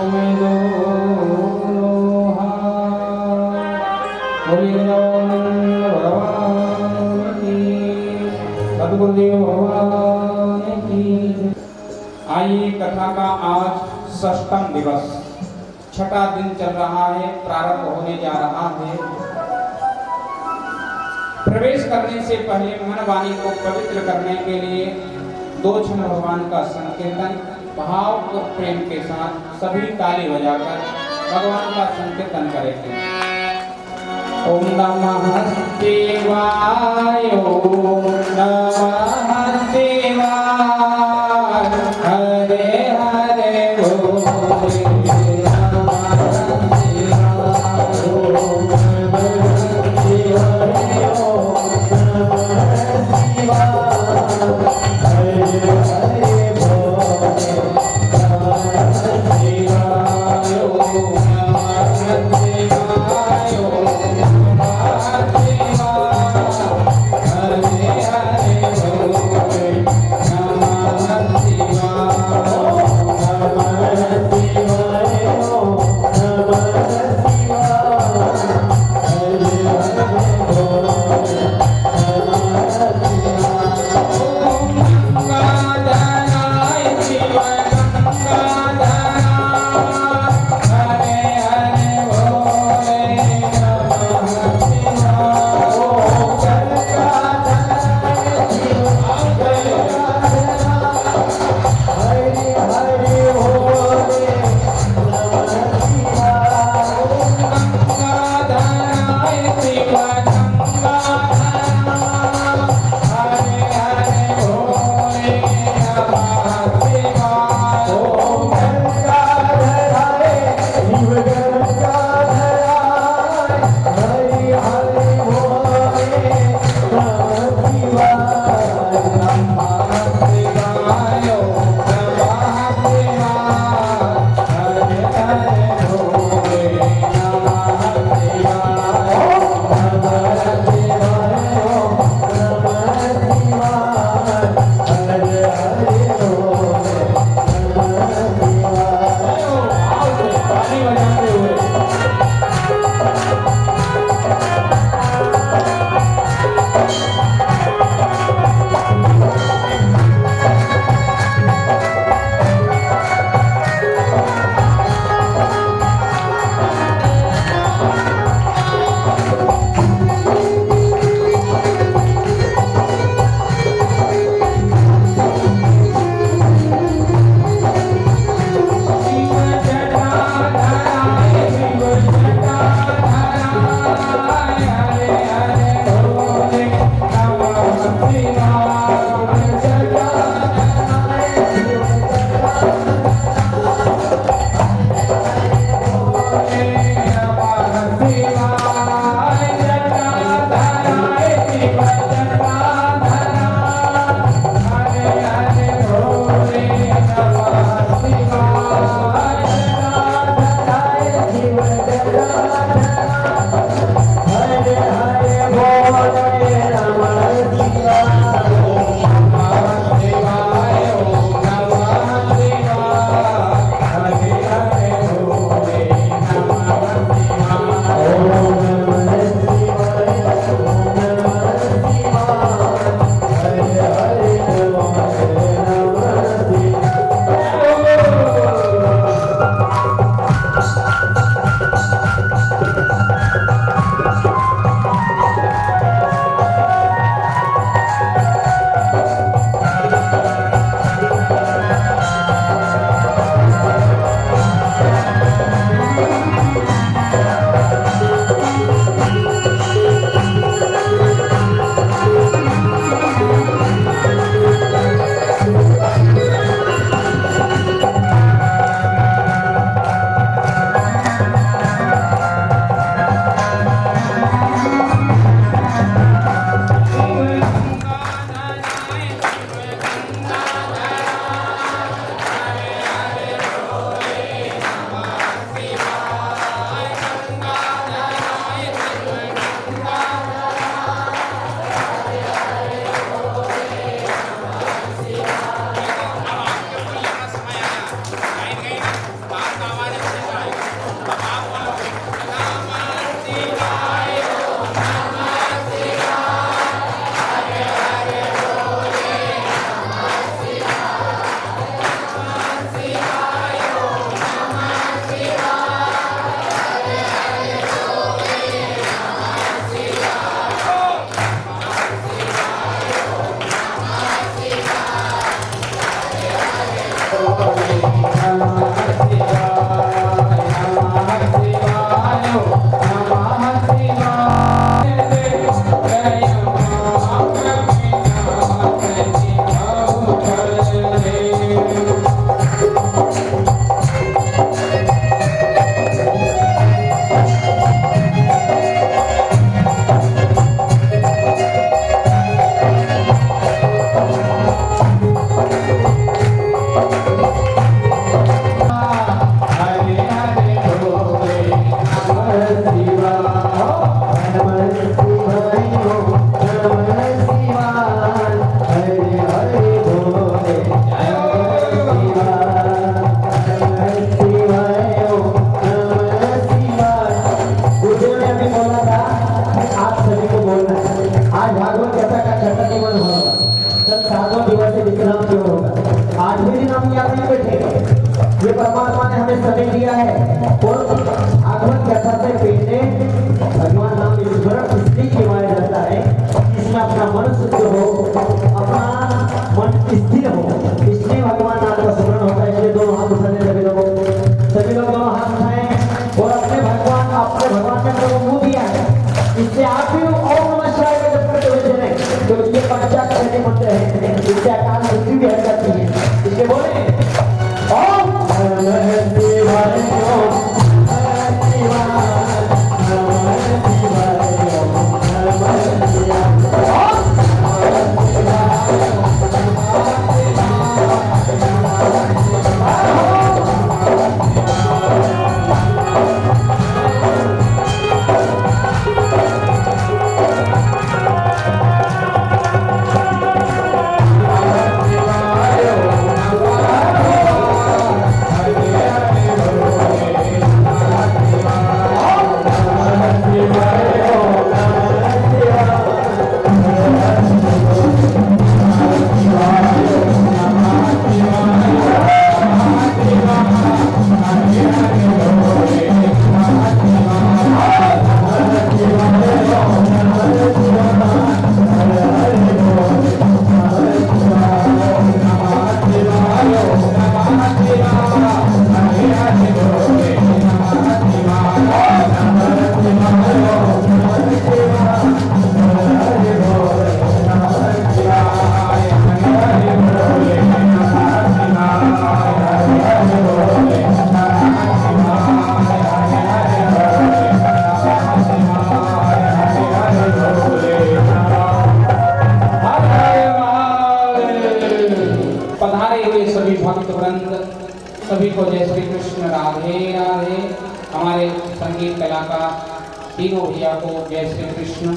में दो लोहा। बोलिए गजानन भगवान की, सद्गुरुदेव भगवान की। आइए, कथा का आज षष्ठम दिवस, छठा दिन चल रहा है, प्रारंभ होने जा रहा है। प्रवेश करने से पहले मन वाणी को पवित्र करने के लिए दो क्षण भगवान का संकीर्तन भाव और प्रेम के साथ सभी ताली बजाकर भगवान का संकीर्तन करेंगे। ओम नमः शिवाय, ओम नमः शिवाय, हरे हरे बोले दिया है और भागवत कथा से पहले भगवान नाम स्मरण इसलिए किया जाता है जिसमें अपना मन शुद्ध हो, अपना मन स्थिर हो, इसलिए भगवान नाम का स्मरण होता है। इसलिए दोनों हाथ उठाने सभी लोग दोनों हाथ उठाएं और अपने भगवान ने प्रभु मुंह दिया है, इससे आप भी ओम नमः शिवाय का जप करते हुए चलें। तो ये पंचाक्षरी मंत्र है, इससे अकाल मृत्यु भी हट जाती है। इसलिए बोले ओम नमः शिवाय, ओम नमः शिवाय, नमः शिवाय, नमः शिवाय। सभी को जय श्री कृष्ण, राधे राधे। हमारे संगीत कलाकार तीनों भैया को जय श्री कृष्ण,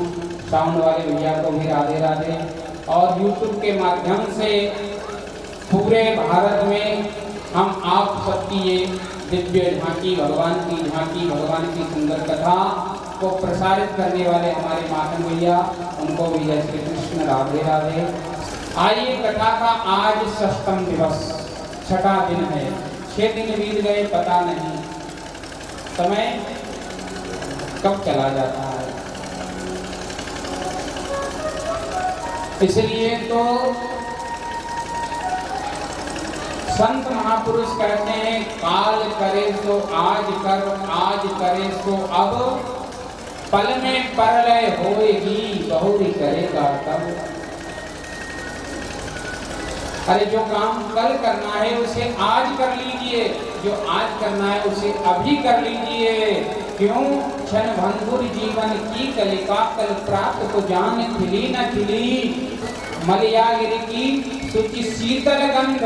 साउंड वाले भैया को भी राधे राधे। और यूट्यूब के माध्यम से पूरे भारत में हम आप सबकी ये दिव्य झांकी, भगवान की झांकी, भगवान की सुंदर कथा को प्रसारित करने वाले हमारे मातम भैया, उनको भी जय श्री कृष्ण, राधे राधे। आइए, कथा का आज षष्ठम दिवस, छठा दिन है। 6 दिन बीत गए, पता नहीं समय कब चला जाता है। इसलिए तो संत महापुरुष कहते हैं, काल करे सो आज कर, आज करे सो अब, पल में परलय होएगी, बहुरी करेगा तब। अरे जो काम कल करना है उसे आज कर लीजिए, जो आज करना है उसे अभी कर लीजिए। क्यों? क्षण भंगुर जीवन की कलिका, कल प्राप्त तो जान खिली न खिली। मलयागिरी की सुचि शीतल गंध,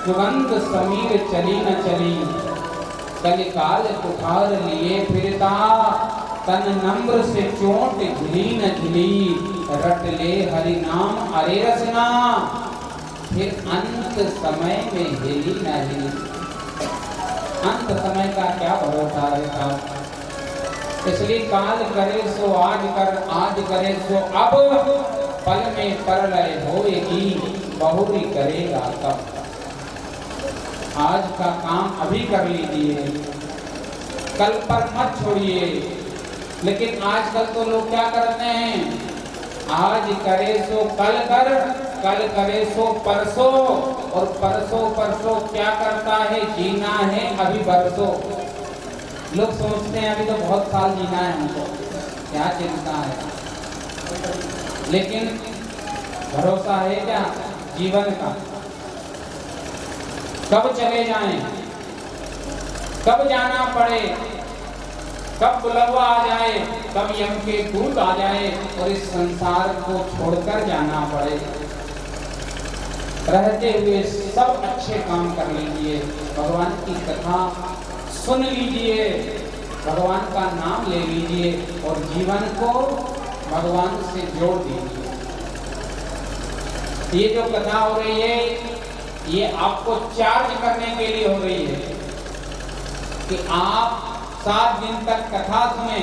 सुगंध समीर चली न चली। कलिकाल कुठार लिए फिरता, तन नम्र से चोट झिली न झिली। रट ले हरि नाम अरे रसना, फिर अंत समय में हिली न हिली। अंत समय का क्या भरोसा है साहब। इसलिए काल करे सो आज कर, आज करे सो अब, पल में परलय होएगी, बहुरी करेगा तब। आज का काम अभी कर लीजिए, कल पर मत छोड़िए। लेकिन आजकल तो लोग क्या करते हैं, आज करे सो कल कर, कल करे सो परसों, और परसों परसों क्या करता है, जीना है अभी बरसों। लोग सोचते हैं अभी तो बहुत साल जीना है हमको, क्या चिंता है। लेकिन भरोसा है क्या जीवन का? कब चले जाएं, कब जाना पड़े, कब बुलवा आ जाए, कब यम के दूत आ जाए और इस संसार को छोड़कर जाना पड़े। रहते हुए सब अच्छे काम कर लीजिए, भगवान की कथा सुन लीजिए, भगवान का नाम ले लीजिए और जीवन को भगवान से जोड़ दीजिए। ये जो कथा हो रही है, ये आपको चार्ज करने के लिए हो रही है कि आप 7 दिन तक कथा सुने।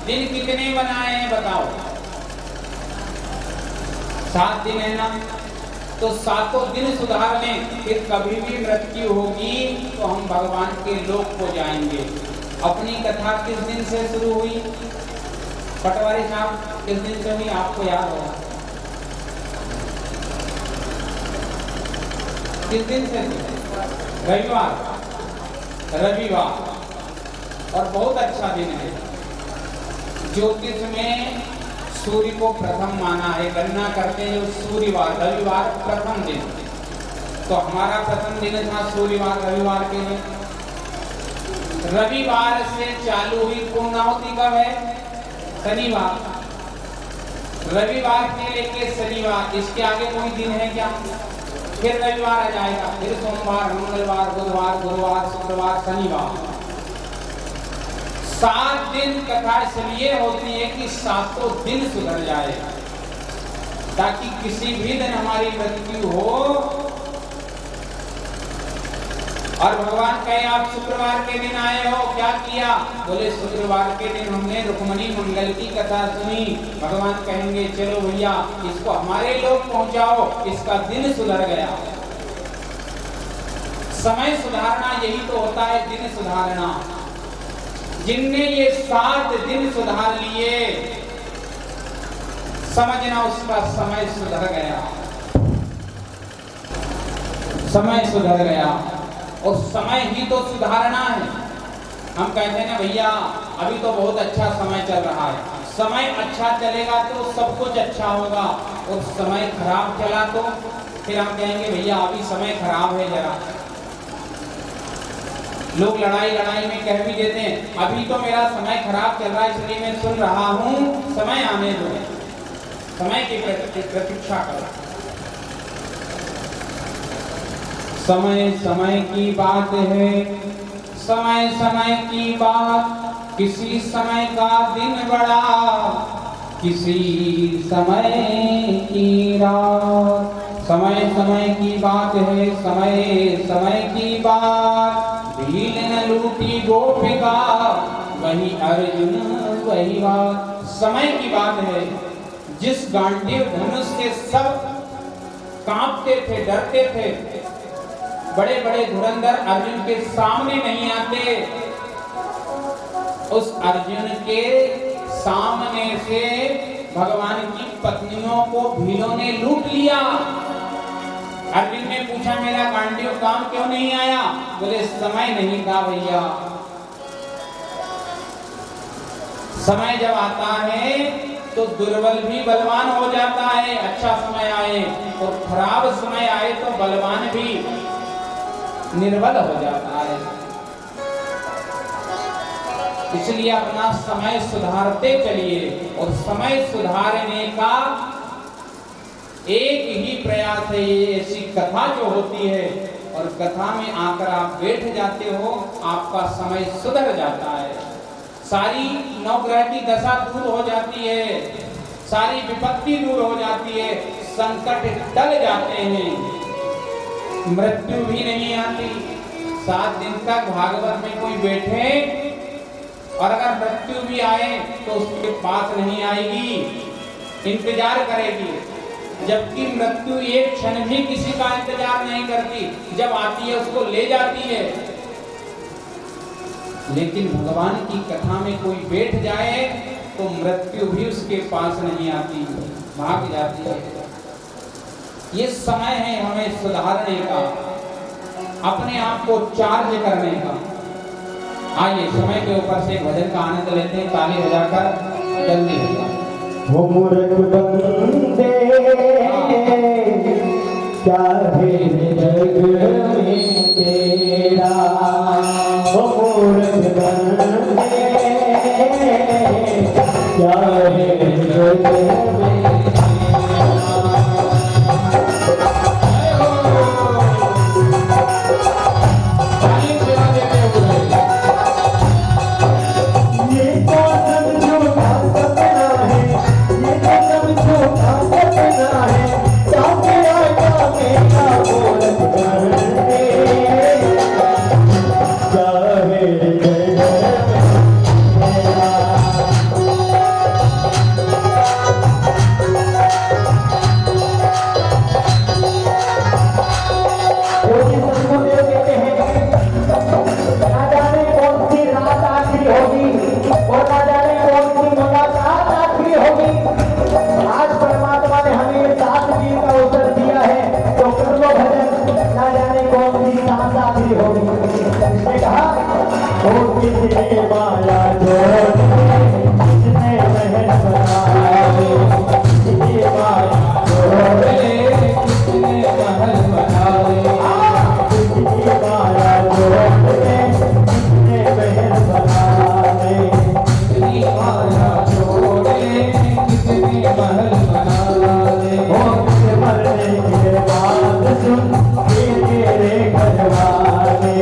दिन कितने बनाए हैं बताओ? 7 दिन है ना, तो सातों दिन सुधार लें, फिर कभी भी मृत्यु होगी तो हम भगवान के लोक को जाएंगे। अपनी कथा किस दिन से शुरू हुई? पटवारी साहब किस दिन से हुई आपको याद होगा? किस दिन से? रविवार। और बहुत अच्छा दिन है। ज्योतिष में सूर्य को प्रथम माना है, गणना करते हैं सूर्यवार, रविवार प्रथम दिन। तो हमारा प्रथम दिन था सूर्यवार, रविवार के दिन। रविवार से चालू हुई पूर्णाहुति कब है? शनिवार। रविवार से लेके शनिवार, इसके आगे कोई दिन है क्या? फिर रविवार आ जाएगा, फिर सोमवार, मंगलवार, बुधवार, गुरुवार, शुक्रवार, शनिवार। 7 दिन कथा इसलिए होती है कि सातों दिन सुधर जाए, ताकि किसी भी दिन हमारी मृत्यु हो और भगवान कहे आप शुक्रवार के दिन आए हो, क्या किया? बोले शुक्रवार के दिन हमने रुक्मणी मंगल की कथा सुनी। भगवान कहेंगे चलो भैया इसको हमारे लोग पहुंचाओ, इसका दिन सुधर गया। समय सुधारना यही तो होता है, दिन सुधारना। जिनने ये 7 दिन सुधार लिए, समझना उसका समय सुधर गया, समय सुधर गया। और समय ही तो सुधारना है। हम कहते हैं ना भैया अभी तो बहुत अच्छा समय चल रहा है। समय अच्छा चलेगा तो सब कुछ अच्छा होगा, और समय खराब चला तो फिर हम कहेंगे भैया अभी समय खराब है जरा। लोग लड़ाई में कह भी देते हैं अभी तो मेरा समय खराब चल रहा है इसलिए मैं सुन रहा हूं, समय आने दो, समय की प्रतीक्षा करो। समय समय की बात है, समय समय की बात। किसी समय का दिन बड़ा, किसी समय की रात। समय समय की बात है, समय समय की बात। भील न लूटी गोपिका, वही अर्जुन वही बात। समय की बात है। जिस गांडीव धनुष से सब कांपते थे, डरते थे, बड़े बड़े धुरंधर अर्जुन के सामने नहीं आते, उस अर्जुन के सामने से भगवान की पत्नियों को भीलों ने लूट लिया। अर्जुन ने पूछा मेरा गांडीव काम क्यों नहीं आया? बोले समय नहीं था भैया। समय जब आता है तो दुर्बल भी बलवान हो जाता है। अच्छा समय आए और खराब समय आए तो बलवान भी निर्बल हो जाता है। इसलिए अपना समय सुधारते चलिए, और समय सुधारने का एक ही प्रयास है। ये ऐसी कथा जो होती है और कथा में आकर आप बैठ जाते हो, आपका समय सुधर जाता है। सारी नवग्रह की दशा दूर हो जाती है, सारी विपत्ति दूर हो जाती है, संकट टल जाते हैं, मृत्यु भी नहीं आती। 7 दिन तक भागवत में कोई बैठे और अगर मृत्यु भी आए तो उसके पास नहीं आएगी, इंतजार करेगी। जबकि मृत्यु एक क्षण भी किसी का इंतजार नहीं करती, जब आती है उसको ले जाती है। लेकिन भगवान की कथा में कोई बैठ जाए तो मृत्यु भी उसके पास नहीं आती, भाग जाती है। ये समय है हमें सुधारने का, अपने आप को चार्ज करने का। आइए समय के ऊपर से भजन का आनंद लेते हैं, ताली बजाकर जल्दी हो मूर्ख बंदे क्या है जग में तेरा, हो मूर्ख बंदे क्या है जग में Yeah. ओ किसने माया जोड़ किसने महल बनाए, किसने माया जोड़ किसने महल बनाए, किसने माया जोड़ किसने महल बनाए, कितनी माया छोड़े कितने महल बनाए। ओ किस मरने के बाद सुन तेरे घर वाले,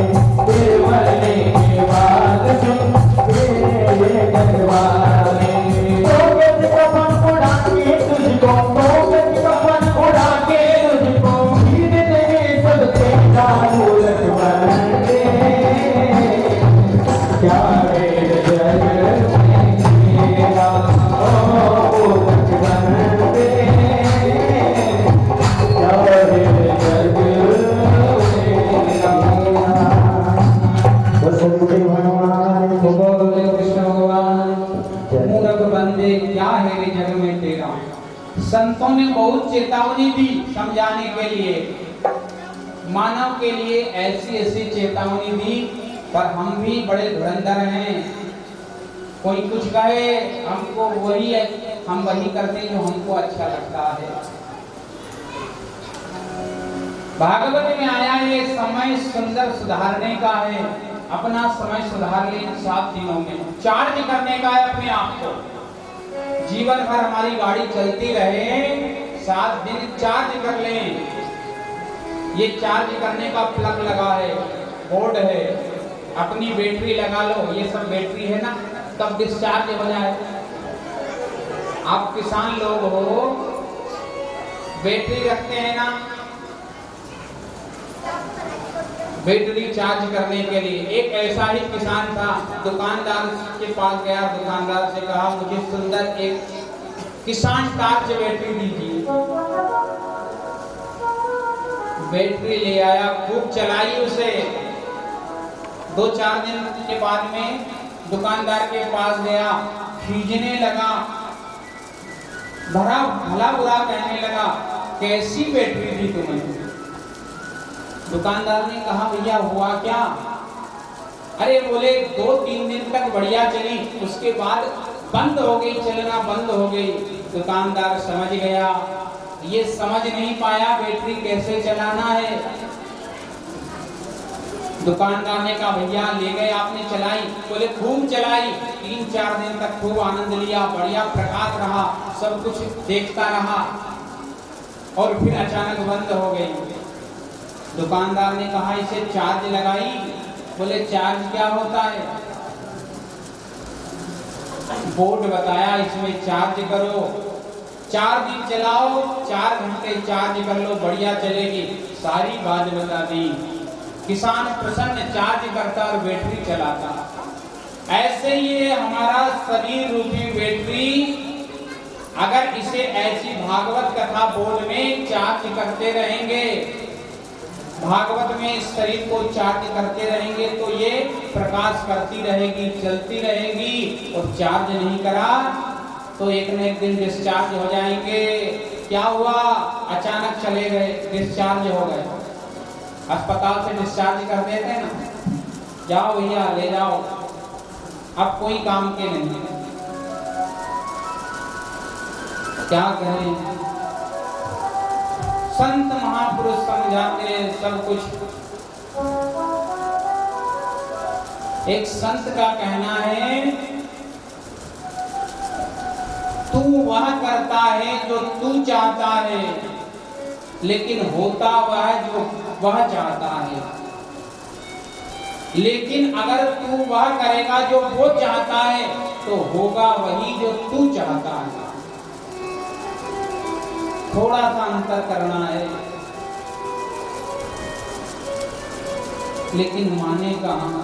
तेरे मरने के बाद सुन तेरे घर वाले, तो गज कफन उड़ा के तुझको, तो गज कफन उड़ा के तुझको खींच देंगे सब तेरा मूरत बन के, क्या रे जग में तेरा ओ मूरत बन के, क्या रे जग में तेरा। वसुदेव भगवान को बोले कृष्ण भगवान, मूर्ख बंदे क्या है रे जग में तेरा। संतों ने बहुत चेतावनी दी समझाने के लिए, मानव के लिए ऐसी ऐसी चेतावनी दी, पर हम भी बड़े धुरंधर हैं। कोई कुछ कहे हमको वही है, हम वही करते जो हमको अच्छा लगता है। भागवत में आया ये समय सुंदर सुधारने का है, अपना समय सुधार ले 7 दिनों में, चार्ज करने का है अपने आप को। जीवन भर हमारी गाड़ी चलती रहे, 7 दिन चार्ज कर लें। ये चार्ज करने का प्लग लगा है, बोर्ड है, अपनी बैटरी लगा लो, ये सब बैटरी है ना, तब डिस्चार्ज हो जाए। आप किसान लोग हो, बैटरी रखते हैं ना बैटरी चार्ज करने के लिए। एक ऐसा ही किसान था, दुकानदार के पास गया, दुकानदार से कहा मुझे सुंदर एक किसान टार्च बैटरी दीजिए। बैटरी ले आया, खूब चलाई उसे। 2-4 दिन के बाद में दुकानदार के पास गया, खींचने लगा, भरा भला बुरा कहने लगा, कैसी बैटरी दी तुम्हें। दुकानदार ने कहा भैया हुआ क्या। अरे बोले 2-3 दिन तक बढ़िया चली, उसके बाद बंद हो गई, चलना बंद हो गई। दुकानदार समझ गया, ये समझ नहीं पाया बैटरी कैसे चलाना है। दुकानदार ने कहा भैया ले गए आपने, चलाई। बोले खूब चलाई, 3-4 दिन तक खूब आनंद लिया, बढ़िया प्रकाश रहा, सब कुछ देखता रहा, और फिर अचानक बंद हो गई। दुकानदार ने कहा इसे चार्ज लगाई। बोले चार्ज क्या होता है। बोर्ड बताया इसमें चार्ज करो, 4 दिन चलाओ, 4 घंटे चार्ज कर लो, बढ़िया चलेगी। सारी बात बता दी। किसान प्रसन्न, चार्ज करता और बैटरी चलाता। ऐसे ही है हमारा शरीर रूपी बैटरी, अगर इसे ऐसी भागवत कथा बोर्ड में चार्ज करते रहेंगे, भागवत में इस शरीर को चार्ज करते रहेंगे, तो ये प्रकाश करती रहेगी, चलती रहेगी। और चार्ज नहीं करा तो एक न एक दिन डिस्चार्ज हो जाएंगे। क्या हुआ, अचानक चले गए, डिस्चार्ज हो गए। अस्पताल से डिस्चार्ज कर देते हैं ना, जाओ भैया ले जाओ, अब कोई काम के नहीं। क्या करें, संत महापुरुष समझाते सब कुछ। एक संत का कहना है, तू वह करता है जो तू चाहता है, लेकिन होता वह जो वह चाहता है। लेकिन अगर तू वह करेगा जो वो चाहता है, तो होगा वही जो तू चाहता है। थोड़ा सा अंतर करना है, लेकिन माने कहाँ।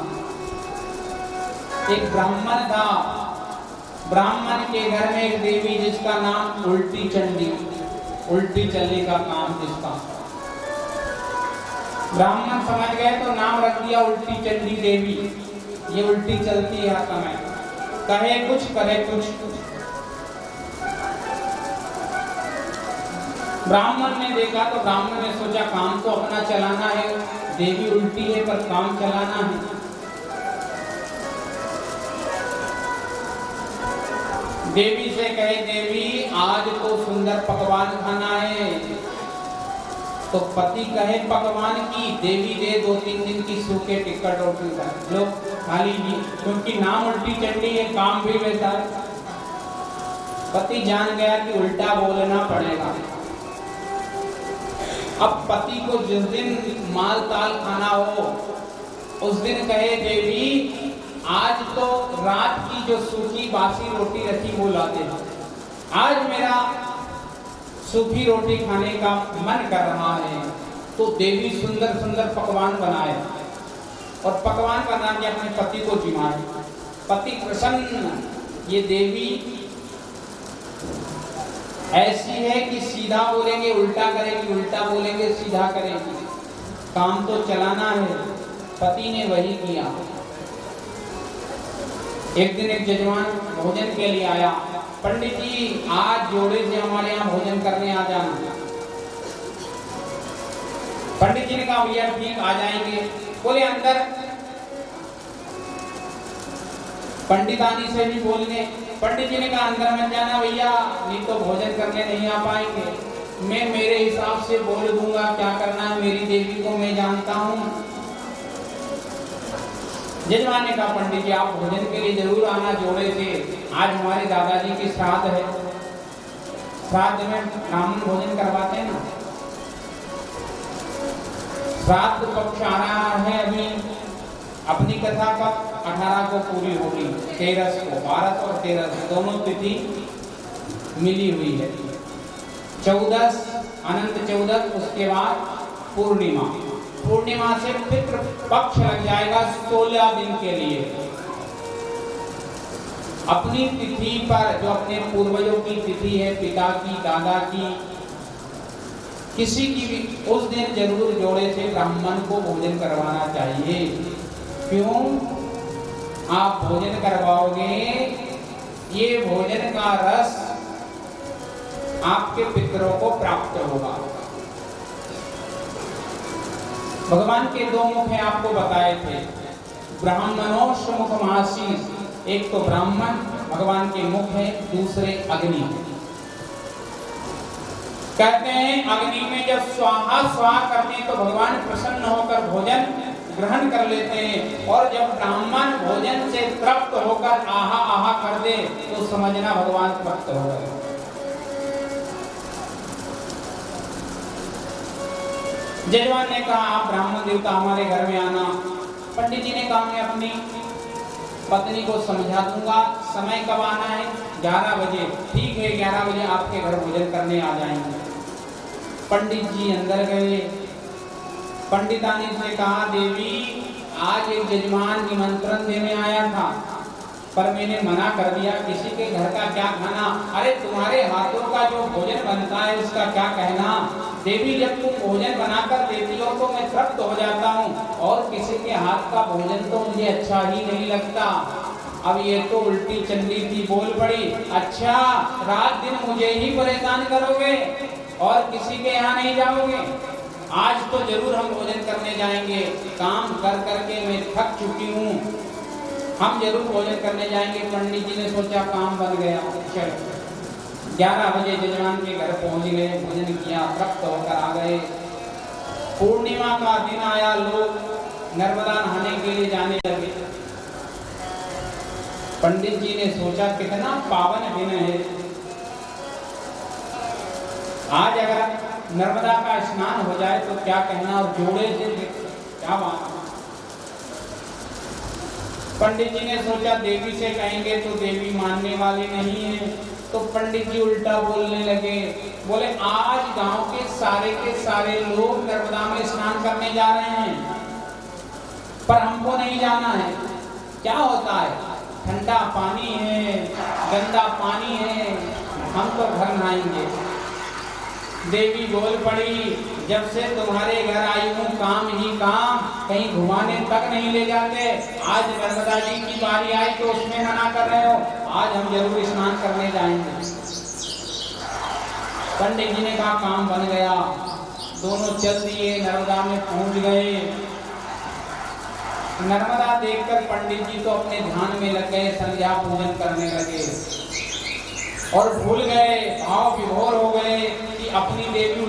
एक ब्राह्मण था, ब्राह्मण के घर में एक देवी जिसका नाम उल्टी चंडी, उल्टी चलने का काम जिसका। ब्राह्मण समझ गए तो नाम रख दिया उल्टी चंडी देवी। ये उल्टी चलती है हर समय, कहे कुछ करे कुछ। ब्राह्मण ने देखा तो ब्राह्मण ने सोचा काम तो अपना चलाना है, देवी उल्टी है पर काम चलाना है। देवी से कहे, देवी आज तो सुंदर पकवान खाना है। तो पति कहे, पकवान की देवी दे 2-3 दिन की सूखे टिक्कट रोटी लो खा लीजिए, क्योंकि नाम उल्टी चंडी है, काम भी वैसा है। पति जान गया कि उल्टा बोलना पड़ेगा। अब पति को जिस दिन माल ताल खाना हो उस दिन कहे, देवी आज तो रात की जो सूखी बासी रोटी रखी वो ला दे, आज मेरा सूखी रोटी खाने का मन कर रहा है। तो देवी सुंदर सुंदर पकवान बनाए और पकवान बना के अपने पति को जिमाए। पति प्रसन्न। ये देवी ऐसी है कि सीधा बोलेंगे उल्टा करेगी, उल्टा बोलेंगे सीधा करेगी, काम तो चलाना है। पति ने वही किया। एक दिन एक जजमान भोजन के लिए आया, पंडित जी आज जोड़े से हमारे यहाँ भोजन करने आ जाना। पंडित जी ने कहा, भैया ठीक आ जाएंगे। बोले अंदर। पंडितानी से भी बोलने। पंडित जी ने कहा, अंदर मत जाना भैया, नहीं तो भोजन करने नहीं आ पाएंगे। मैं मेरे हिसाब से बोल दूंगा, क्या करना है, मेरी देवी को मैं जानता हूँ। जजमान ने कहा, पंडित जी आप भोजन के लिए जरूर आना जोड़े से, आज हमारे दादाजी की श्राद्ध है। श्राद्ध में ब्राह्मण भोजन करवाते हैं ना। श्राद्ध पक्ष आ रहा है अभी। अपनी कथा का 18 को पूरी होगी, 13 को, 12 और 13 दोनों तिथि मिली हुई है। 14 अनंत 14, उसके बाद पूर्णिमा। पूर्णिमा से पितृ पक्ष लग जाएगा 16 दिन के लिए। अपनी तिथि पर, जो अपने पूर्वजों की तिथि है, पिता की, दादा की, किसी की भी, उस दिन जरूर जोड़े से ब्राह्मण को भोजन करवाना चाहिए। क्यों? आप भोजन करवाओगे, ये भोजन का रस आपके पितरों को प्राप्त होगा। भगवान के 2 मुख हैं, आपको बताए थे, ब्राह्मणोष मुख महाशीष। एक तो ब्राह्मण भगवान के मुख है, दूसरे अग्नि। कहते हैं अग्नि में जब स्वाहा स्वाहा करते हैं तो भगवान प्रसन्न होकर भोजन ग्रहण कर लेते हैं, और जब ब्राह्मण भोजन से तृप्त होकर आहा आहा कर दे तो समझना भगवान तृप्त हो गए। जजमान ने कहा, आप ब्राह्मण देवता हमारे घर में आना। पंडित जी ने कहा, मैं अपनी पत्नी को समझा दूंगा। समय कब आना है? 11 बजे। ठीक है, 11 बजे आपके घर भोजन करने आ जाएंगे। पंडित जी अंदर गए। पंडितानी ने कहा, देवी आज एक जजमान निमंत्रण देने आया था, पर मैंने मना कर दिया। किसी के घर का क्या खाना, अरे तुम्हारे हाथों का जो भोजन बनता है उसका क्या कहना। देवी जब तुम भोजन बनाकर देती हो तो मैं तृप्त हो जाता हूँ, और किसी के हाथ का भोजन तो मुझे अच्छा ही नहीं लगता। अब ये तो उल्टी चंडी थी, बोल पड़ी, अच्छा रात दिन मुझे ही परेशान करोगे और किसी के यहाँ नहीं जाओगे। आज तो जरूर हम भोजन करने जाएंगे, काम कर करके मैं थक चुकी हूँ, हम जरूर भोजन करने जाएंगे। पंडित जी ने सोचा काम बन गया। चलो 11 बजे जजमान के घर पहुंच गए, भोजन किया, तृप्त होकर आ गए। पूर्णिमा का दिन आया, लोग नर्मदा नहाने के लिए जाने लगे। पंडित जी ने सोचा कितना पावन दिन है, आज अगर नर्मदा का स्नान हो जाए तो क्या कहना, और जोड़े से क्या बात। पंडित जी ने सोचा देवी से कहेंगे तो देवी मानने वाली नहीं है, तो पंडित जी उल्टा बोलने लगे। बोले आज गांव के सारे लोग नर्मदा में स्नान करने जा रहे हैं, पर हमको नहीं जाना है। क्या होता है, ठंडा पानी है, गंदा पानी है, हम तो घर नहाएंगे। देवी बोल पड़ी, जब से तुम्हारे घर आई हूँ काम ही काम, कहीं घुमाने तक नहीं ले जाते। आज नर्मदा जी की बारी आई तो उसमें मना कर रहे हो, आज हम जरूर स्नान करने जाएंगे। पंडित जी ने कहा काम बन गया। दोनों चल दिए, नर्मदा में पहुंच गए। नर्मदा देखकर पंडित जी तो अपने ध्यान में लग गए, संध्या पूजन करने लगे। और भूल गए, भाव विभोर हो गए कि अपनी देवी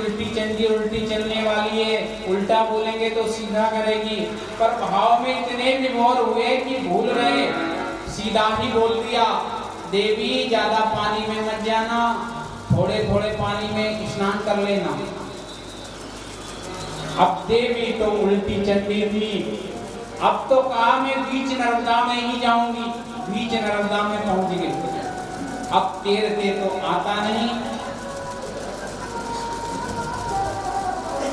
उल्टी चलने वाली है, उल्टा बोलेंगे तो सीधा करेगी। पर भाव में इतने विभोर हुए कि भूल गए, सीधा ही बोल दिया, देवी ज्यादा पानी में मत जाना, थोड़े थोड़े पानी में स्नान कर लेना। अब देवी तो उल्टी चंडी थी, अब तो कहा मैं बीच नर्मदा में ही जाऊंगी, बीच नर्मदा में पहुंच गई। अब तैरते तो आता नहीं,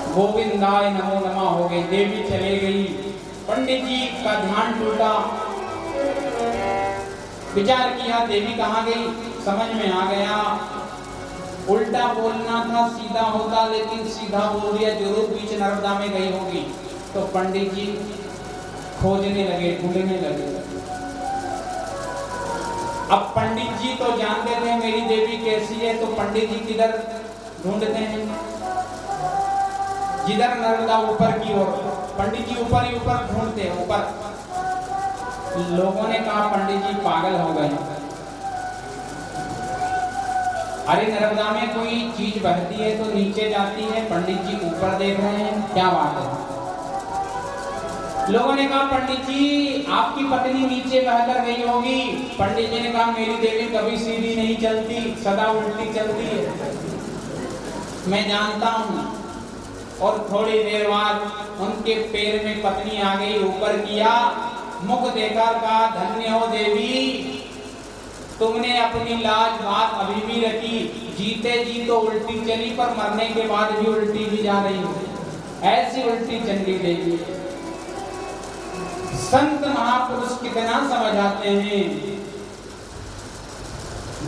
गोविंदाय नमो नमः हो गई, देवी चले गई। पंडित जी का ध्यान टूटा, विचार किया देवी कहाँ गई, समझ में आ गया उल्टा बोलना था, सीधा होता, लेकिन सीधा बोल दिया, जरूर बीच नर्मदा में गई होगी। तो पंडित जी खोजने लगे, ढूंढने लगे। अब पंडित जी तो जानते थे मेरी देवी कैसी है, तो पंडित जी किधर ढूंढते हैं, जिधर नर्मदा ऊपर की ओर, पंडित जी ऊपर ही ऊपर ढूंढते, ऊपर। लोगों ने कहा पंडित जी पागल हो गए, अरे नर्मदा में कोई चीज बहती है तो नीचे जाती है, पंडित जी ऊपर देख रहे हैं, क्या बात है। लोगों ने कहा पंडित जी आपकी पत्नी नीचे बहकर गई होगी। पंडित जी ने कहा मेरी देवी कभी सीधी नहीं चलती, सदा उल्टी चलती है, मैं जानता हूं। और थोड़ी देर बाद उनके पैर में पत्नी आ गई, ऊपर किया, मुख देखकर कहा धन्य हो देवी, तुमने अपनी लाज बात अभी भी रखी, जीते जी तो उल्टी चली, पर मरने के बाद भी उल्टी भी जा रही है, ऐसी उल्टी चंडी देवी। संत महापुरुष कितना समझाते हैं,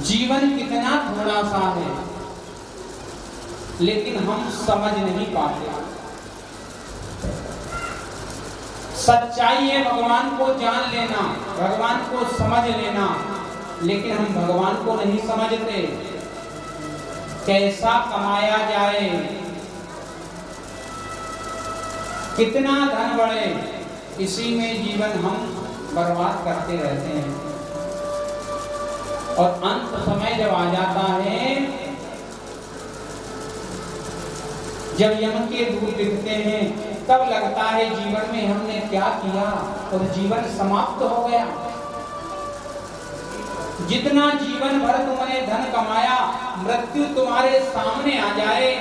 जीवन कितना थोड़ा सा है, लेकिन हम समझ नहीं पाते। सच्चाई है भगवान को जान लेना, भगवान को समझ लेना, लेकिन हम भगवान को नहीं समझते। कैसा कमाया जाए, कितना धन बढ़े, इसी में जीवन हम बर्बाद करते रहते हैं। और अंत समय जब आ जाता है, जब यम के दूत दिखते हैं, तब लगता है जीवन में हमने क्या किया और जीवन समाप्त हो गया। जितना जीवन भर तुमने धन कमाया, मृत्यु तुम्हारे सामने आ जाए,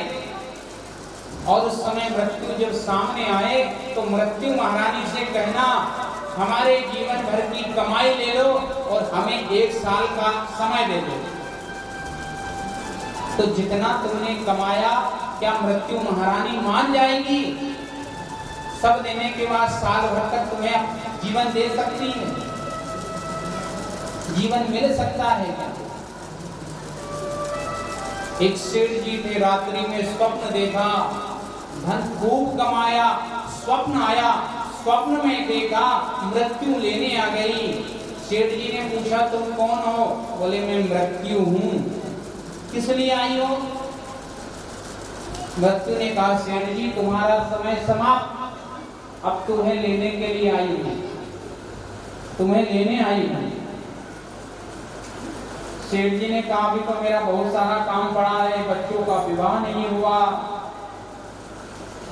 और उस समय मृत्यु जब सामने आए तो मृत्यु महारानी से कहना हमारे जीवन भर की कमाई ले लो और हमें 1 साल का समय दे दो। तो जितना तुमने कमाया क्या मृत्यु महारानी मान जाएगी? सब देने के बाद साल भर तक तुम्हें जीवन दे सकती है, जीवन मिल सकता है क्या? एक सेठ जी थे, रात्रि में स्वप्न देखा, धन खूब कमाया, स्वप्न आया, स्वप्न में देखा मृत्यु लेने आ गई। सेठ जी ने पूछा तुम कौन हो? बोले मैं मृत्यु हूं। किस लिए आई हो? मृत्यु ने कहा सेठ जी तुम्हारा समय समाप्त, अब तुम्हें लेने के लिए आई हूं, तुम्हें लेने आई हूं। सेठ जी ने कहा अभी तो मेरा बहुत सारा काम पड़ा है, बच्चों का विवाह नहीं हुआ,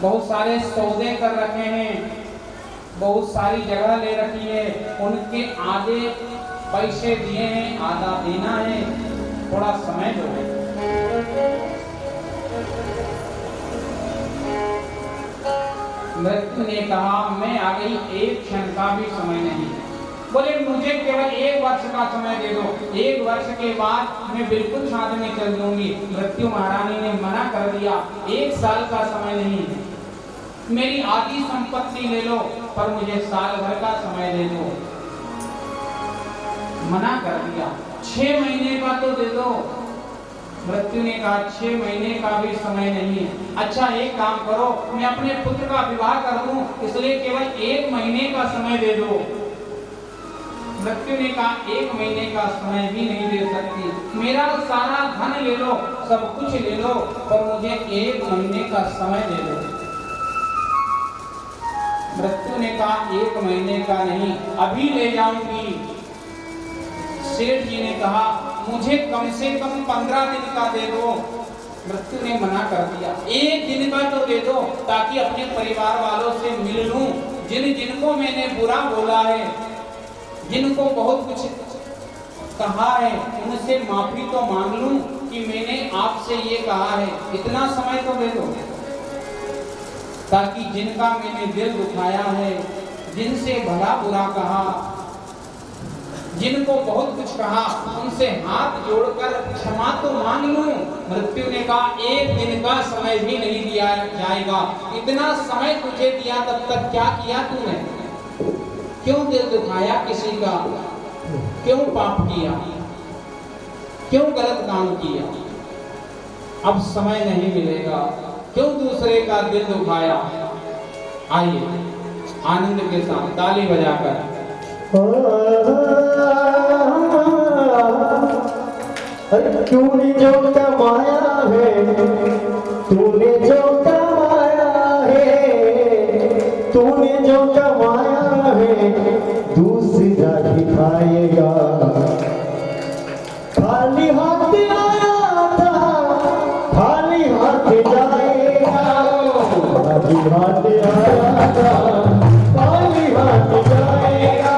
बहुत सारे सौदे कर रखे हैं, बहुत सारी जगह ले रखी है, उनके आधे पैसे दिए हैं, आधा देना है, थोड़ा समय दो। मृत्यु ने कहा मैं आ गई, 1 क्षण का भी समय नहीं। बोले मुझे केवल 1 वर्ष का समय दे दो, 1 वर्ष के बाद मैं बिल्कुल साथ में चल दूंगी। मृत्यु महारानी ने मना कर दिया, 1 साल का समय नहीं है, मेरी आधी संपत्ति ले लो पर मुझे साल भर का समय दे दो। मना कर दिया। 6 महीने का तो दे दो। मृत्यु ने कहा 6 महीने का भी समय नहीं है। अच्छा एक काम करो, मैं अपने पुत्र का विवाह कर दूं, इसलिए केवल 1 महीने का समय दे दो। मृत्यु ने कहा 1 महीने का समय भी नहीं दे सकती, मेरा सारा धन ले लो, सब कुछ ले लो, पर मुझे 1 महीने का समय दे दो। मृत्यु ने कहा 1 महीने का नहीं, अभी ले जाऊंगी। सेठ जी ने कहा मुझे कम से कम 15 दिन का दे दो। मृत्यु ने मना कर दिया, 1 दिन का तो दे दो ताकि अपने परिवार वालों से मिल लूं, जिनको मैंने बुरा बोला है, जिनको बहुत कुछ कहा है, उनसे माफी तो मांग लूं कि मैंने आपसे ये कहा है। इतना समय तो दे दो ताकि जिनका मैंने दिल दुखाया है, जिनसे भला बुरा कहा, जिनको बहुत कुछ कहा, उनसे हाथ जोड़कर क्षमा तो मांग लूं। मृत्यु ने कहा 1 दिन का समय भी नहीं दिया जाएगा। इतना समय तुझे दिया, तब तक क्या किया तूने? क्यों दिल दुखाया किसी का? क्यों पाप किया? क्यों गलत काम किया? अब समय नहीं मिलेगा, क्यों दूसरे का दिल दुखाया? आइए आनंद के साथ ताली बजाकर तूने जो कमाया है, तूने जो कमाया है, तूने जो कमाया है, दूसरा दिखाएगा। खाली हाथ आया था, खाली हाथ जाएगा। खाली हाथ आया था, खाली हाथ जाएगा।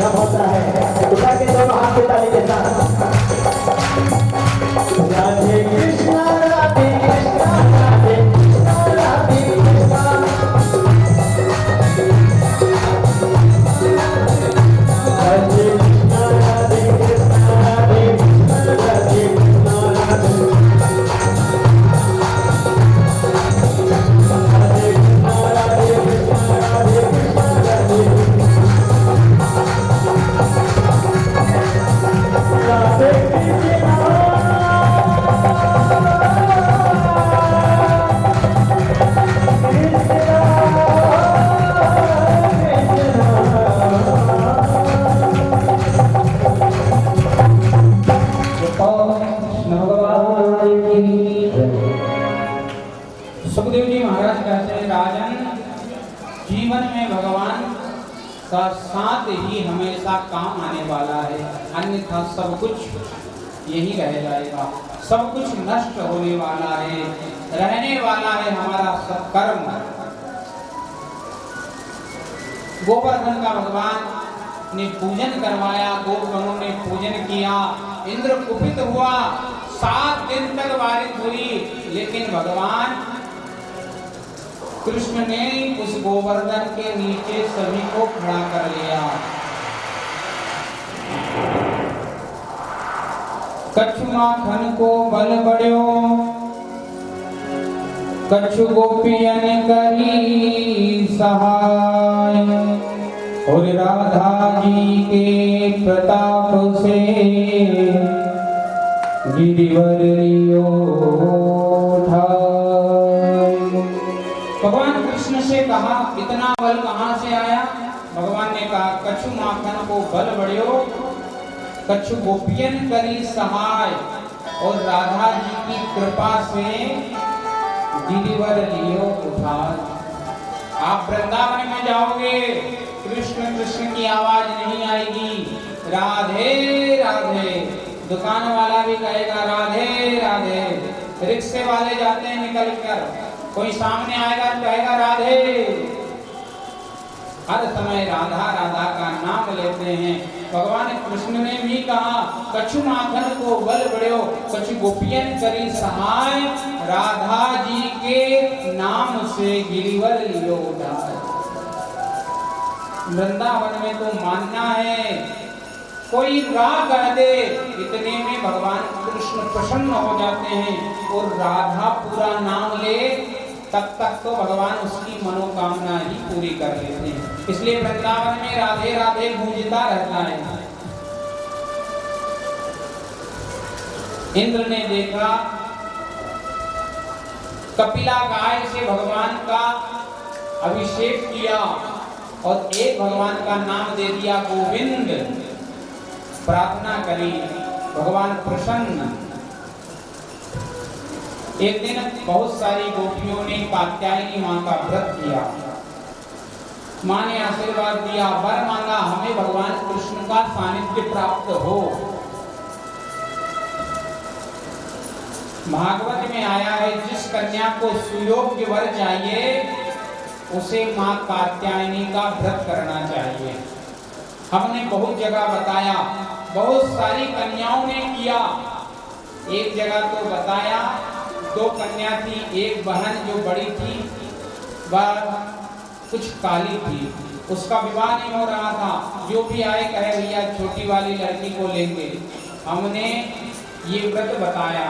होता है। उठा के दोनों हाथ से ताली के साथ का साथ ही हमेशा काम आने वाला है, अन्यथा सब कुछ यही रह जाएगा, सब कुछ नष्ट होने वाला है, रहने वाला है हमारा सब कर्म। गोवर्धन का भगवान ने पूजन करवाया, गोगणों ने पूजन किया, इंद्र कुपित हुआ, 7 दिन तक बारिश हुई, लेकिन भगवान कृष्ण ने उस गोवर्धन के नीचे सभी को खड़ा कर लिया। कछु माखन को बल बढ़्यो, कछु गोपियन करी सहाय, और राधा जी के प्रताप से गिरिवर लियो ठाय। भगवान कृष्ण से कहा इतना बल कहाँ से आया? भगवान ने कहा कछु माखन को बल बढ़्यो, कछु गोपियन करी सहाय, और राधा जी की कृपा से गिरिवर लियो उठाय। आप वृंदावन में जाओगे, कृष्ण कृष्ण की आवाज नहीं आएगी, राधे राधे। दुकान वाला भी कहेगा राधे राधे, रिक्शे वाले जाते हैं निकल कर, कोई सामने आएगा कहेगा राधे। हर समय राधा राधा का नाम लेते हैं। भगवान कृष्ण ने भी कहा कछु माखन को बल बढ़्यो, कछु गोपियन करी सहाय, राधा जी के नाम से गिरिवर लियो उठाय। वृंदावन में तो मानना है, कोई राह कह दे, इतने में भगवान कृष्ण प्रसन्न हो जाते हैं, और राधा पूरा नाम ले तब तक तो भगवान उसकी मनोकामना ही पूरी कर लेते हैं। इसलिए वृंदावन में राधे राधे गूंजता रहता है। इंद्र ने देखा कपिला गाय से भगवान का अभिषेक किया, और एक भगवान का नाम दे दिया गोविंद, प्रार्थना करी, भगवान प्रसन्न। एक दिन बहुत सारी गोपियों ने कात्यायनी मां का व्रत किया, मां ने आशीर्वाद दिया, वर मांगा हमें भगवान कृष्ण का सानिध्य प्राप्त हो। भागवत में आया है जिस कन्या को सुयोग्य वर चाहिए उसे मां कात्यायनी का व्रत करना चाहिए। हमने बहुत जगह बताया, बहुत सारी कन्याओं ने किया। एक जगह तो बताया 2 कन्या थी, एक बहन जो बड़ी थी वह कुछ काली थी, उसका विवाह नहीं हो रहा था। जो भी आए कहे भैया छोटी वाली लड़की को लेंगे। हमने ये व्रत बताया,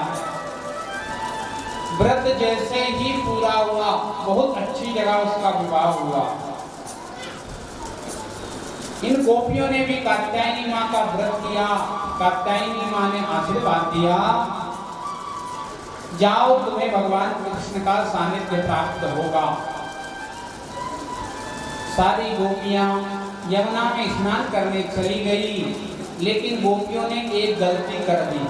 व्रत जैसे ही पूरा हुआ बहुत अच्छी जगह उसका विवाह हुआ। इन गोपियों ने भी कात्यायनी मां का व्रत किया। कात्यायनी मां ने आशीर्वाद दिया, जाओ तुम्हें भगवान कृष्ण का सानिध्य प्राप्त होगा। सारी गोपियां यमुना में स्नान करने चली गई, लेकिन गोपियों ने एक गलती कर दी।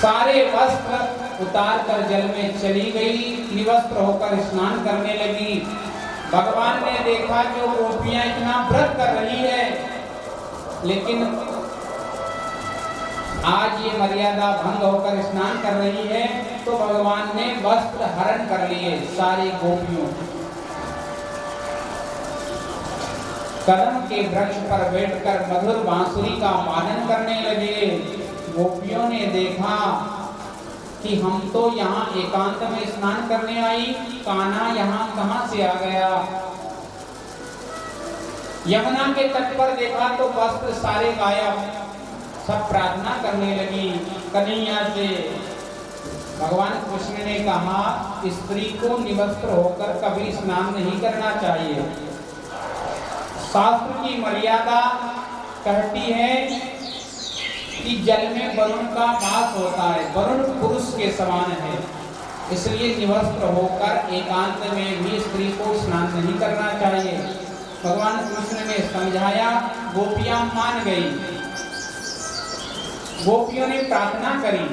सारे वस्त्र उतार कर जल में चली गई, निवस्त्र होकर स्नान करने लगी। भगवान ने देखा जो गोपियां इतना व्रत कर रही है, लेकिन आज ये मर्यादा भंग होकर स्नान कर रही है, तो भगवान ने वस्त्र हरण कर लिए सारी गोपियों। कदम के वृक्ष पर बैठकर मधुर बांसुरी का वादन करने लगे। गोपियों ने देखा कि हम तो यहाँ एकांत में स्नान करने आई, कान्हा यहाँ कहाँ से आ गया। यमुना के तट पर देखा तो वस्त्र सारे गायब। सब प्रार्थना करने लगी कन्हैया से। भगवान कृष्ण ने कहा स्त्री को निवस्त्र होकर कभी स्नान नहीं करना चाहिए। शास्त्र की मर्यादा कहती है कि जल में वरुण का वास होता है, वरुण पुरुष के समान है, इसलिए निवस्त्र होकर एकांत में भी स्त्री को स्नान नहीं करना चाहिए। भगवान कृष्ण ने समझाया, गोपियां मान गई। गोपियों ने प्रार्थना करी,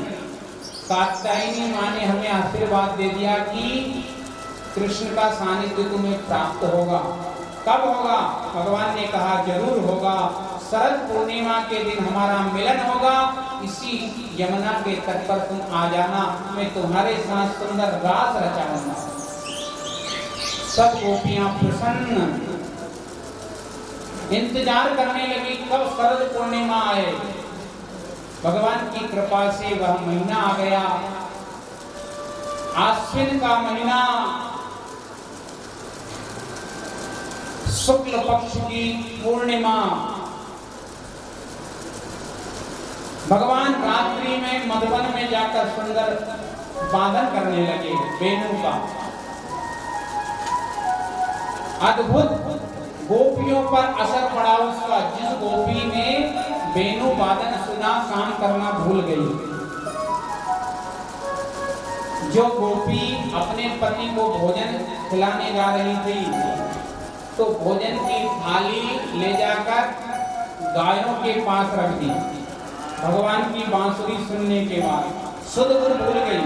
कात्यायनी मां ने हमें आशीर्वाद दे दिया कि कृष्ण का सानिध्य तुम्हें प्राप्त होगा। कब होगा? भगवान ने कहा जरूर होगा, शरद पूर्णिमा के दिन हमारा मिलन होगा, इसी यमुना के तट पर तुम आ जाना, मैं तुम्हारे साथ सुंदर रास रचाऊंगा। सब गोपियां प्रसन्न इंतजार करने लगी कब शरद पूर्णिमा आए। भगवान की कृपा से वह महीना आ गया, आश्विन का महीना, शुक्ल पक्ष की पूर्णिमा। भगवान रात्रि में मधुवन में जाकर सुंदर वादन करने लगे वेणु का। अद्भुत गोपियों पर असर पड़ा उसका। जिस गोपी ने वेणु वादन सुना काम करना भूल गई। जो गोपी अपने पति को भोजन खिलाने जा रही थी तो भोजन की थाली ले जाकर गायों के पास रख दी। भगवान की बांसुरी सुनने के बाद सुध भूल गई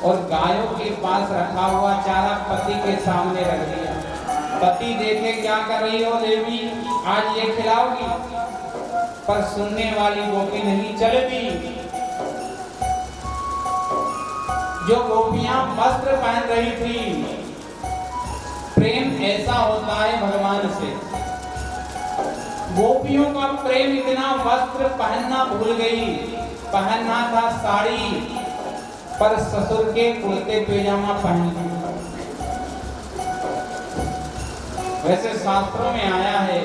और गायों के पास रखा हुआ चारा पति के सामने रख दिया। पति देखे क्या कर रही हो देवी, आज ये खिलाओगी? पर सुनने वाली गोपी नहीं चलेगी। जो गोपियां वस्त्र पहन रही थी, प्रेम ऐसा होता है भगवान से। गोपियों का प्रेम इतना, वस्त्र पहनना भूल गई। पहनना था साड़ी, पर ससुर के कुर्ते पैजामा पहन लिया। वैसे शास्त्रों में आया है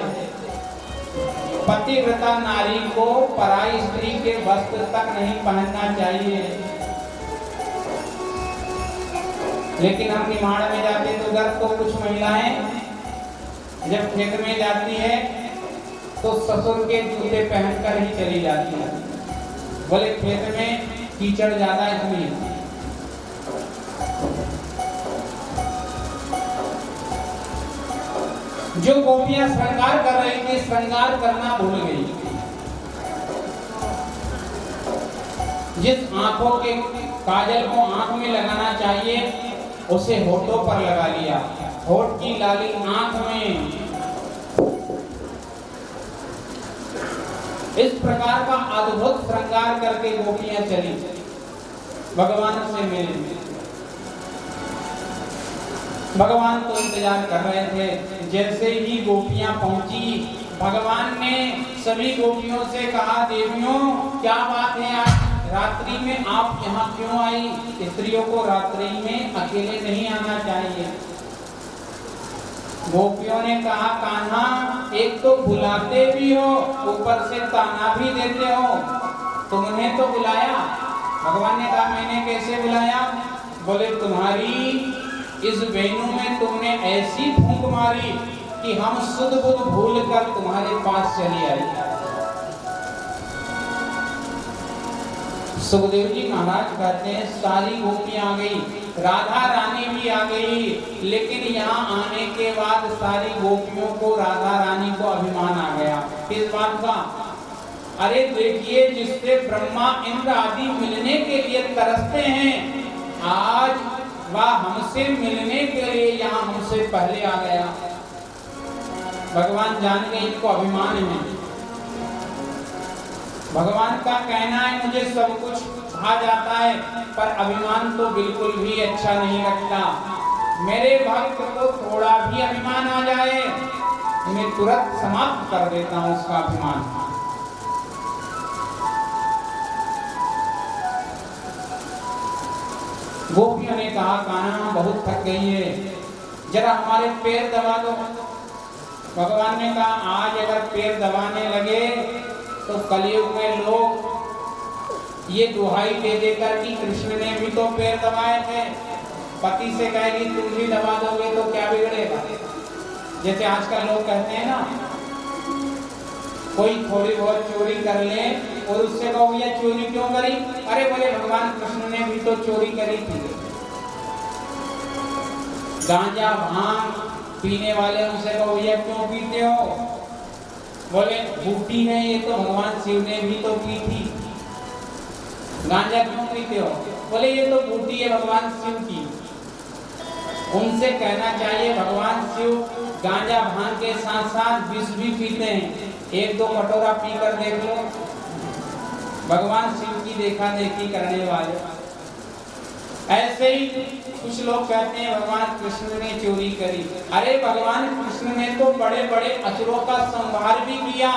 पतिव्रता नारी को पराई स्त्री के वस्त्र तक नहीं पहनना चाहिए। लेकिन हम निमाड़ में जाते तो उधर तो कुछ महिलाएं जब खेत में जाती है तो ससुर के जूते पहनकर ही चली जाती है। बोले खेत में कीचड़ ज्यादा इसलिए। जो गोपियां श्रृंगार कर रही थी, श्रृंगार करना भूल गई। जिस आंखों के काजल को आंख में लगाना चाहिए उसे होठों पर लगा लिया, होठ की लाली आंख में। इस प्रकार का अद्भुत श्रृंगार करके गोपियां चली भगवान से मिले। भगवान तो इंतजार कर रहे थे। जैसे ही गोपियां पहुंची, भगवान ने सभी गोपियों से कहा, देवियों क्या बात है, आज रात्रि में आप यहाँ क्यों आई? स्त्रियों को रात्रि में अकेले नहीं आना चाहिए। गोपियों ने कहा, कान्हा एक तो बुलाते भी हो, ऊपर से ताना भी देते हो, तुमने तो बुलाया। भगवान ने कहा, मैंने कैसे बुलाया? बोले तुम्हारी इस वेणु में तुमने ऐसी फूंक मारी कि हम सुध बुध भूल कर तुम्हारे पास चली आई। सुखदेव जी महाराज कहते हैं सारी गोपियां आ गई, राधा रानी भी आ गई, लेकिन यहाँ आने के बाद सारी गोपियों को राधा रानी को अभिमान आ गया। किस बात का? अरे देखिए, जिससे ब्रह्मा इंद्र आदि मिलने के लिए तरसते हैं, आज वह हमसे मिलने के लिए यहाँ हमसे पहले आ गया। भगवान जान गए इनको अभिमान है। भगवान का कहना है मुझे सब कुछ आ जाता है, पर अभिमान तो बिल्कुल भी अच्छा नहीं लगता। मेरे भक्त को थोड़ा भी अभिमान आ जाए, मैं तुरंत समाप्त कर देता हूं उसका अभिमान। गोपियों ने कहा, कान्हा बहुत थक गई है, जरा हमारे पैर दबा दो। भगवान ने कहा, आज अगर पैर दबाने लगे तो कलयुग में लोग ये दुहाई दे देकर कि कृष्ण ने भी तो पैर दबाए थे, पति से कहेगी तुम भी दबा दोगे तो क्या बिगड़ेगा। जैसे आजकल लोग कहते हैं ना, कोई थोड़ी बहुत चोरी कर ले और उससे कहो भैया चोरी क्यों करी? अरे बोले भगवान कृष्ण ने भी तो चोरी करी थी। गांजा भांग पीने वाले उनसे कहो भैया क्यों पीते हो? बोले बूटी है ये तो भगवान शिव ने भी तो पी थी। गांजा क्यों पीते हो? बोले ये तो बूटी है भगवान शिव की। उनसे कहना चाहिए भगवान शिव गांजा भांग के साथ साथ विष भी पीते हैं, एक दो कटोरा पीकर देख लो। भगवान शिव की देखा देखी करने वाले। ऐसे ही कुछ लोग कहते हैं भगवान कृष्ण ने चोरी करी। अरे भगवान कृष्ण ने तो बड़े बड़े असुरों का संहार भी किया।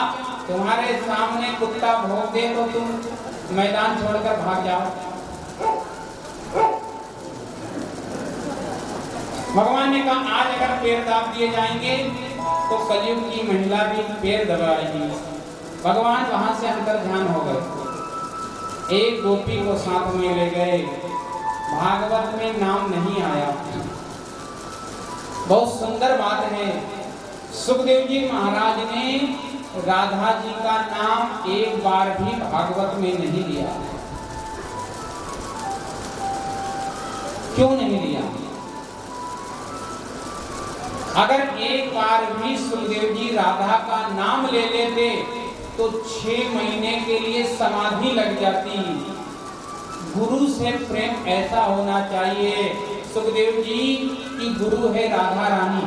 तुम्हारे सामने कुत्ता भौंक दे तो तुम मैदान छोड़कर भाग जाओ। भगवान ने कहा आज अगर पैर दाब दिए जाएंगे तो कलयुग की महिला भी पैर दबाएगी। भगवान वहां से अंतर ध्यान हो गए। एक गोपी को साथ में ले गए। भागवत में नाम नहीं आया। बहुत सुंदर बात है, सुखदेव जी महाराज ने राधा जी का नाम एक बार भी भागवत में नहीं लिया। क्यों नहीं लिया? अगर एक बार भी सुखदेव जी राधा का नाम ले लेते तो 6 महीने के लिए समाधि लग जाती। गुरु से प्रेम ऐसा होना चाहिए सुखदेव जी की गुरु है राधा रानी,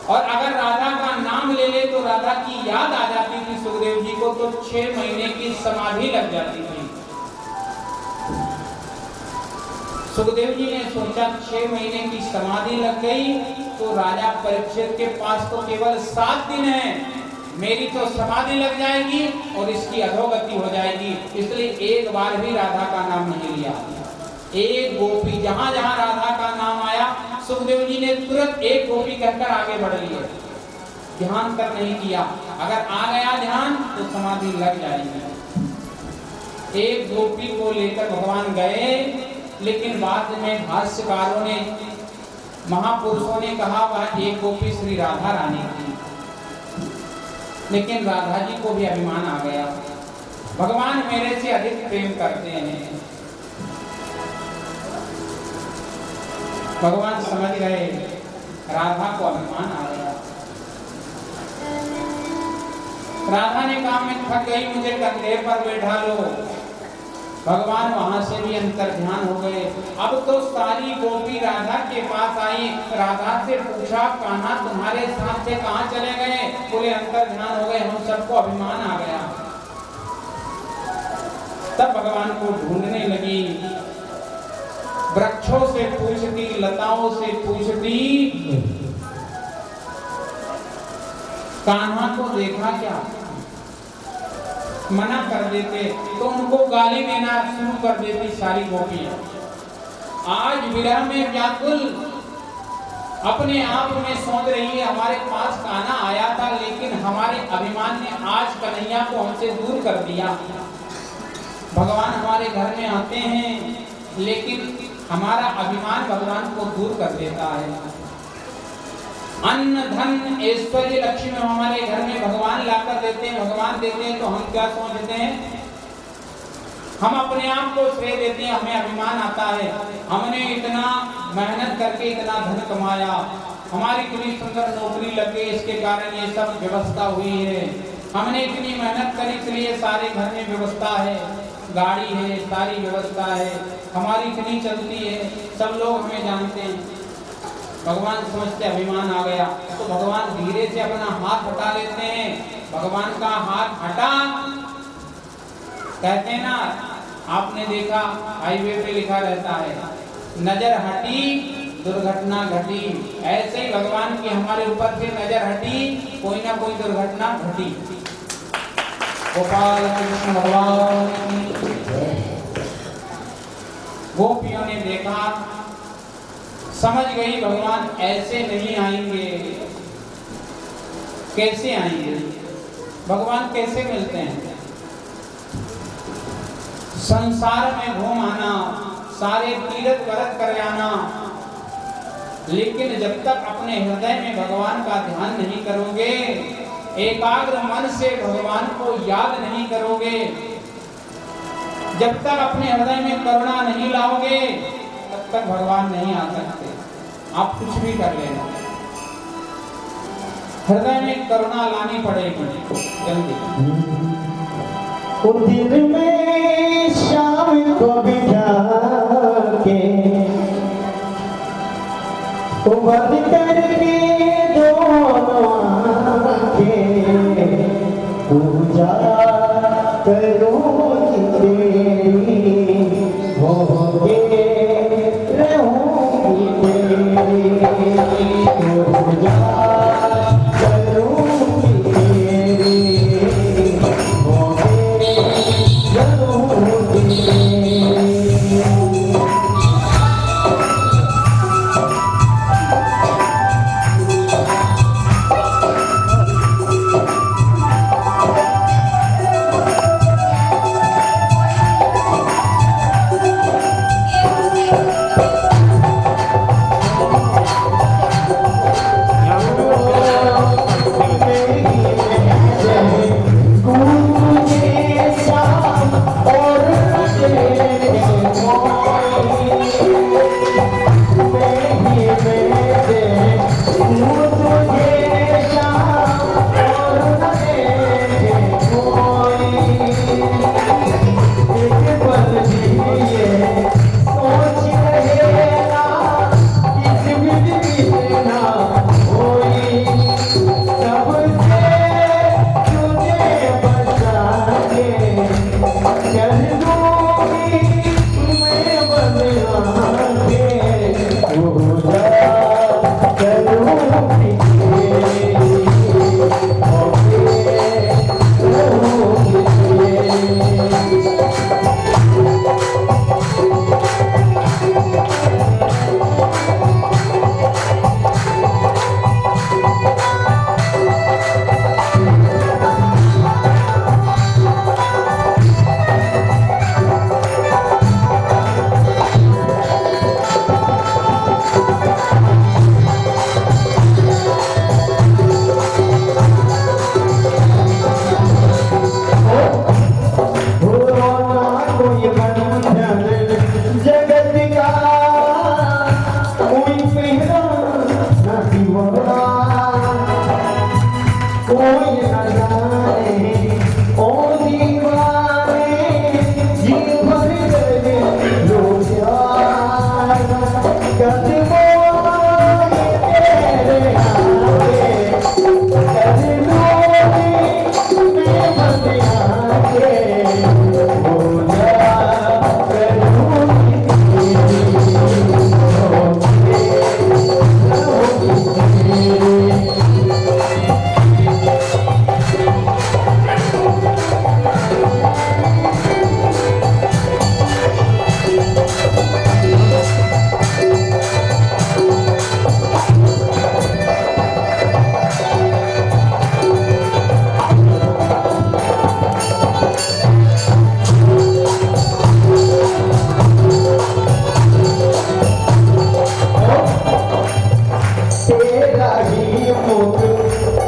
और अगर राधा का नाम ले ले तो राधा की याद आ जाती थी सुखदेव जी को, तो 6 महीने की समाधि लग जाती थी। सुखदेव जी ने सोचा 6 महीने की समाधि लग गई तो राजा परीक्षित के पास तो केवल 7 दिन है, मेरी तो समाधि लग जाएगी और इसकी अधोगति हो जाएगी। इसलिए एक बार भी राधा का नाम नहीं लिया। एक गोपी, जहां जहां राधा का नाम आया सुखदेव जी ने तुरंत एक गोपी कहकर आगे बढ़ लिए, ध्यान तक नहीं किया। अगर आ गया ध्यान तो समाधि लग जाएगी। एक गोपी को लेकर भगवान गए, लेकिन बाद में भाष्यकारों ने, महापुरुषों ने कहा वह एक गोपी श्री राधा रानी थी। लेकिन राधा जी को भी अभिमान आ गया, भगवान मेरे से अधिक प्रेम करते हैं। भगवान समझ गए राधा को अभिमान आ गया। राधा ने कहा मैं थक गई, मुझे कंधे पर बैठा लो। भगवान वहां से भी अंतर ध्यान हो गए। अब तो सारी गोपी राधा के पास आई। राधा से पूछा कान्हा तुम्हारे साथ से कहां चले गए? बोले अंतर ध्यान हो गए, हम सबको अभिमान आ गया। तब भगवान को ढूंढने लगी, वृक्षों से पूछती, लताओं से पूछती, कान्हा को देखा क्या? मना कर देते तो उनको गाली देना शुरू कर देती सारी गोपियां। आज विरह में व्याकुल अपने आप में सोच रही है हमारे पास कान्हा आया था, लेकिन हमारे अभिमान ने आज कन्हैया को हमसे दूर कर दिया। भगवान हमारे घर में आते हैं, लेकिन हमारा अभिमान भगवान को दूर कर देता है। अन्न धन ऐश्वर्य लक्ष्मी हमारे घर में भगवान लाकर देते हैं, भगवान देते हैं तो हम क्या सोचते हैं? हम अपने आप को श्रेय देते हैं, हमें अभिमान आता है हमने इतना मेहनत करके इतना धन कमाया, हमारी इतनी सुंदर नौकरी लग गई, इसके कारण ये सब व्यवस्था हुई है। हमने इतनी मेहनत करी इसलिए सारे घर में व्यवस्था है, गाड़ी है, सारी व्यवस्था है, हमारी इतनी चलती है, सब लोग हमें जानते हैं। भगवान समझते अभिमान आ गया तो भगवान धीरे से अपना हाथ हटा लेते हैं। भगवान का हाथ हटा, कहते हैं ना, आपने देखा हाईवे पे लिखा रहता है नजर हटी दुर्घटना घटी। ऐसे ही भगवान की हमारे ऊपर से नजर हटी, कोई ना कोई दुर्घटना घटी। गोपाल कृष्ण भगवान। गोपियों ने देखा, समझ गई भगवान ऐसे नहीं आएंगे। कैसे आएंगे भगवान? कैसे मिलते हैं? संसार में घूम आना, सारे तीर्थ व्रत कर जाना, लेकिन जब तक अपने हृदय में भगवान का ध्यान नहीं करोगे, एकाग्र मन से भगवान को याद नहीं करोगे, जब तक अपने हृदय में करुणा नहीं लाओगे, तब तक भगवान नहीं आ सकते। आप कुछ भी कर लेना, हृदय में करुणा लानी पड़ेगी जल्दी। दिन में शाम को बिठा के उमर करके दोनों आंखें पूजा करूँगी तेरी होंगे रहूँगी तेरी पूजा करूँगी तेरी होंगे रहूँगी तेरी।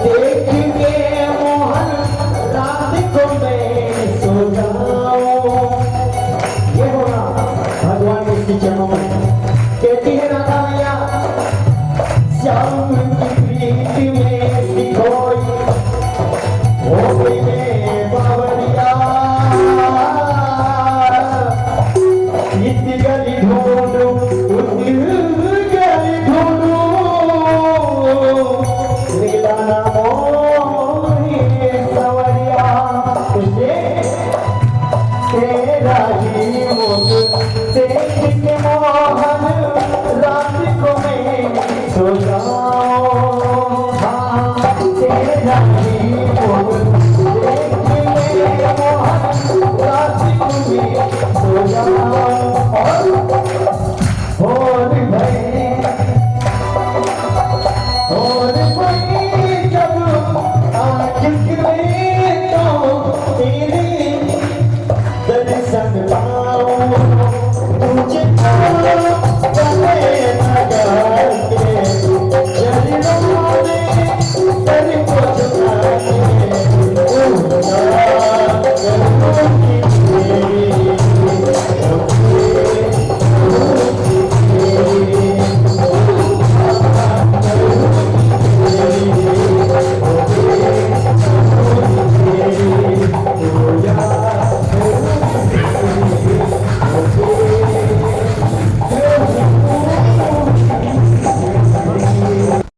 देख के मोहन रात को मैं सो जा